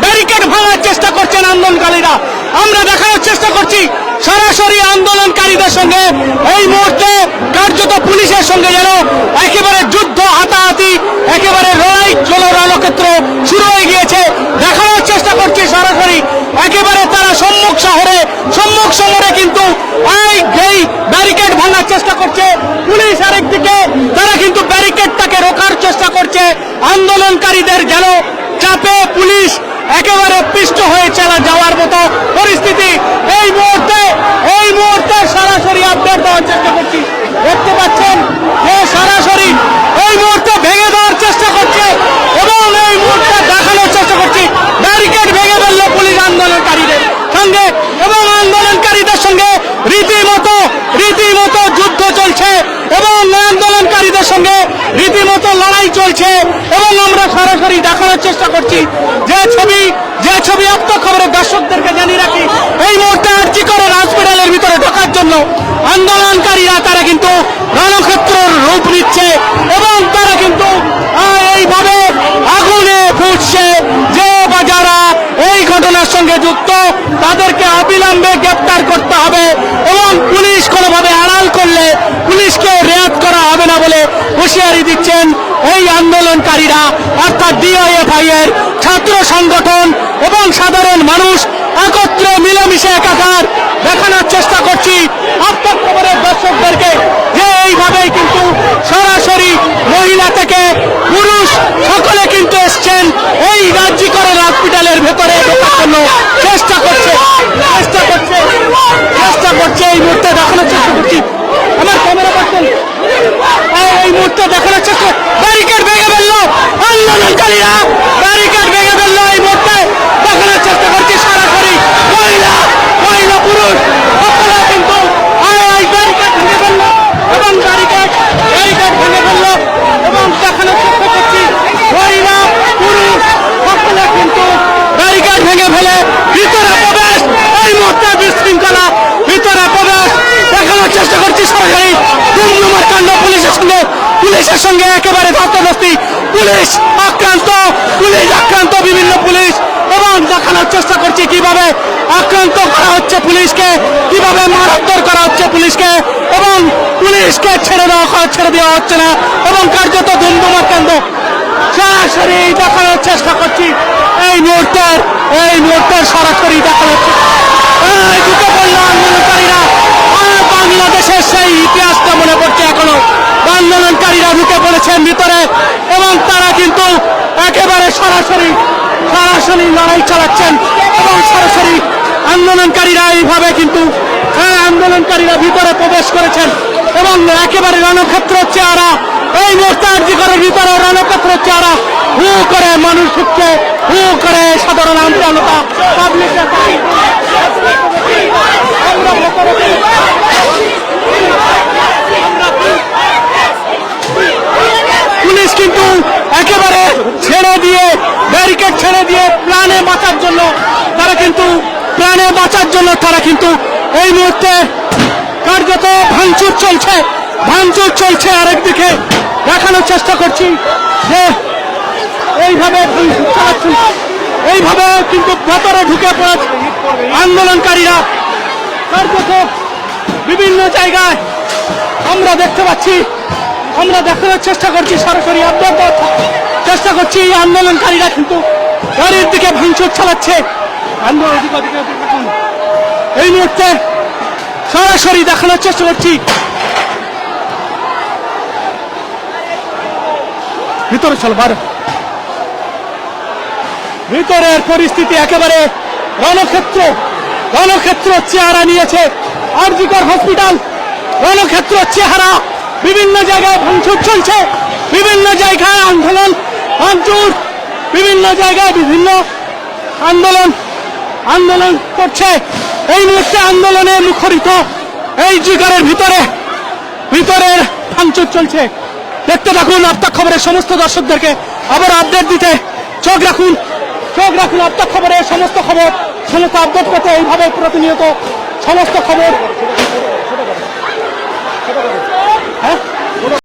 Barricade ভাঙার চেষ্টা করছেন আন্দোলনকারীরা। আমরা দেখানোর চেষ্টা করছি সরাসরি আন্দোলনকারীদের সঙ্গে এই মুহূর্তে কার্যত পুলিশের সঙ্গে যেন একেবারে যুদ্ধ, হাতাহাতি, একেবারে লড়াই রণক্ষেত্র শুরু হয়ে গিয়েছে। দেখানোর চেষ্টা করছি সরাসরি একেবারে তারা সম্মুখ শহরে কিন্তু এই ব্যারিকেড ভাঙার চেষ্টা করছে পুলিশ, আরেকদিকে তারা কিন্তু ব্যারিকেডটাকে রোখার চেষ্টা করছে। আন্দোলনকারীদের যেন চাপে পুলিশ একেবারে পিষ্ট হয়ে চলা যাওয়ার মতো পরিস্থিতি। এই মুহূর্তে সরাসরি আপডেট দেওয়ার চেষ্টা করছি। দেখতে পাচ্ছেন যে সরাসরি এই মুহূর্তে ভেঙে দেওয়ার চেষ্টা করছে এবং এই মুহূর্তে দেখানোর চেষ্টা করছি ব্যারিকেড ভেঙে ফেলল পুলিশ আন্দোলনকারীদের সঙ্গে, এবং আন্দোলনকারীদের সঙ্গে রীতিমতো যুদ্ধ চলছে এবং আন্দোলনকারীদের সঙ্গে রীতিমতো লড়াই চলছে। এবং আমরা সরাসরি দেখানোর চেষ্টা করছি যে ছবি আপ্ত খবরের দর্শকদেরকে জানিয়ে রাখি, এই মুহূর্তে আরজি করে হসপিটালের ভিতরে ঢোকার জন্য আন্দোলনকারীরা তারা কিন্তু রণক্ষেত্রের রূপ নিচ্ছে এবং তারা কিন্তু এইভাবে আগুনে ফুটছে। যে বা যারা এই ঘটনার সঙ্গে যুক্ত তাদেরকে অবিলম্বে গ্রেপ্তার করতে হবে এবং পুলিশ কোনোভাবে আড়াল করলে পুলিশকে রেয়াত করা হবে না বলে হুঁশিয়ারি দিচ্ছেন এই আন্দোলনকারীরা, অর্থাৎ ডিওএফআই এর ছাত্র সংগঠন এবং সাধারণ মানুষ একত্রে মিলেমিশে একাকার। দেখানোর চেষ্টা করছি আপনার খবরের দর্শকদেরকে যে এইভাবেই কিন্তু সরাসরি মহিলা থেকে পুরুষ সকলে কিন্তু এসছেন এই আরজি করে হসপিটালের ভেতরে ঢোকার জন্য চেষ্টা করছে এই মুহূর্তে দেখানোর চেষ্টা করছি। আমার ক্যামেরা পাচ্ছেন এই মুহূর্তে দেখানোর চেষ্টা, ব্যারিকেড ভেঙে ফেললো আন্দোলনকারীরা, ব্যারিকেড ভেঙে ফেললো এই মুহূর্তে দেখানোর চেষ্টা করছি সরাসরি মহিলা পুরুষ সকলে কিন্তু ব্যারিকেড ভেঙে ফেললো এবং ব্যারিকেড ভেঙে ফেললো এবং দেখানোর চেষ্টা করছি মহিলা পুরুষ সকলে কিন্তু ব্যারিকেড ভেঙে ফেলে ভিতরে প্রবেশ, এই মুহূর্তে বিশৃঙ্খলা ভিতরে প্রবেশ দেখানোর চেষ্টা করছি সরাসরি দুমদুমার কাণ্ড পুলিশের সঙ্গে একেবারে ধস্তাধস্তি, পুলিশ আক্রান্ত বিভিন্ন পুলিশ, এবং দেখানোর চেষ্টা করছি কিভাবে আক্রান্ত করা হচ্ছে পুলিশকে, কিভাবে মারধর করা হচ্ছে পুলিশকে এবং পুলিশকে ছেড়ে দেওয়া হচ্ছে না এবং কার্যত দুমদুমার কাণ্ড সরাসরি দেখানোর চেষ্টা করছি এই মুহূর্তের সরাসরি দেখানো হচ্ছে। ঢুকে পড়লো আন্দোলনকারীরা, বাংলাদেশের সেই ইতিহাসটা মনে পড়ছে এখনো। আন্দোলনকারীরা ঢুকে পড়েছেন ভিতরে এবং তারা কিন্তু একেবারে সরাসরি লড়াই চালাচ্ছেন এবং সরাসরি আন্দোলনকারীরা এইভাবে কিন্তু আন্দোলনকারীরা ভিতরে প্রবেশ করেছেন এবং একেবারে রণক্ষেত্র চেহারা এই মুহূর্তে আরজি করে ভিতরে রণক্ষেত্র চেহারা হু করে মানুষ ঢুকছে, হু করে সাধারণ জনতা পাবলিক পুলিশ কিন্তু একেবারে ব্যারিকেড ছেড়ে দিয়ে প্রাণে বাঁচার জন্য তারা কিন্তু এই মুহূর্তে কার্যত ভাঙচুর চলছে। আরেকদিকে দেখানোর চেষ্টা করছি যে এইভাবে কিন্তু ভেতরে ঢুকে পড়েছে আন্দোলনকারীরা কার্যত বিভিন্ন জায়গায় আমরা দেখতে পাচ্ছি। আমরা দেখানোর চেষ্টা করছি সরাসরি আপডেট দেওয়ার চেষ্টা করছি আন্দোলনকারীরা কিন্তু গাড়ির দিকে ভাঙচুর চালাচ্ছে। এই মুহূর্তে সরাসরি দেখানোর চেষ্টা করছি ভিতরের পরিস্থিতি একেবারে রণক্ষেত্র চেহারা নিয়েছে আরজি কর হসপিটাল। রণক্ষেত্র চেহারা, বিভিন্ন জায়গায় ভাঙচুর চলছে, বিভিন্ন জায়গায় ভাঙচুর, বিভিন্ন জায়গায় বিভিন্ন আন্দোলন করছে। এই মুহূর্তে আন্দোলনে মুখরিত এই জিগারের ভিতরের ভাঙচুর চলছে। দেখতে থাকুন আপনার খবরের সমস্ত দর্শকদেরকে আবার আপডেট দিতে চোখ রাখুন আপনার খবরের সমস্ত আপডেট পেতে এইভাবে প্রতিনিয়ত সমস্ত খবর। হ্যাঁ।